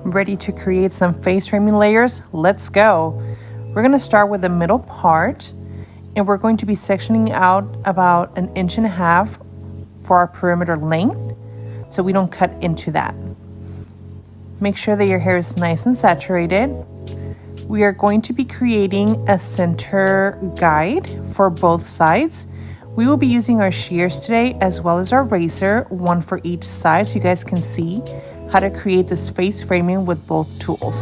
Ready to create some face framing layers? Let's go. We're going to start with the middle part, and we're going to be sectioning out about 1.5 inches for our perimeter length so we don't cut into that. Make sure that your hair is nice and saturated. We are going to be creating a center guide for both sides. We will be using our shears today as well as our razor, one for each side, so you guys can see how to create this face framing with both tools.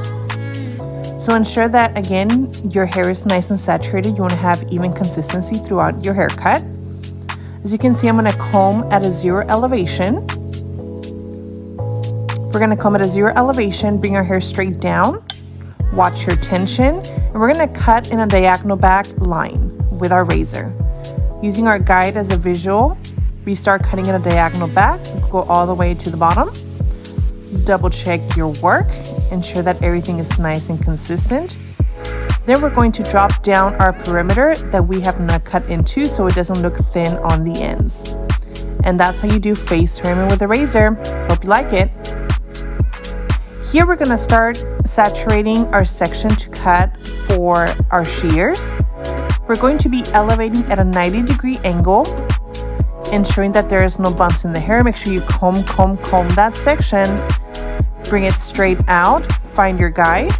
So ensure that, again, your hair is nice and saturated. You want to have even consistency throughout your haircut. As you can see, I'm going to comb at a 0 elevation. We're going to comb at a 0 elevation, bring our hair straight down, watch your tension, and we're going to cut in a diagonal back line with our razor. Using our guide as a visual, we start cutting in a diagonal back, go all the way to the bottom. Double check your work, ensure that everything is nice and consistent. Then we're going to drop down our perimeter that we have not cut into so it doesn't look thin on the ends. And that's how you do face framing with a razor. Hope you like it. Here we're going to start saturating our section to cut for our shears. We're going to be elevating at a 90-degree angle, ensuring that there is no bumps in the hair. Make sure you comb that section. Bring it straight out. Find your guide.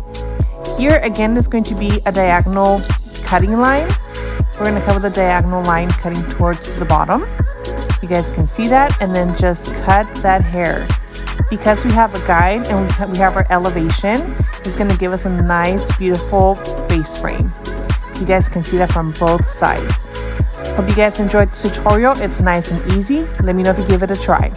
Here again is going to be a diagonal cutting line. We're going to cut with a diagonal line cutting towards the bottom. You guys can see that, and then just cut that hair. Because we have a guide and we have our elevation, it's going to give us a nice, beautiful face frame. You guys can see that from both sides. Hope you guys enjoyed this tutorial. It's nice and easy. Let me know if you give it a try.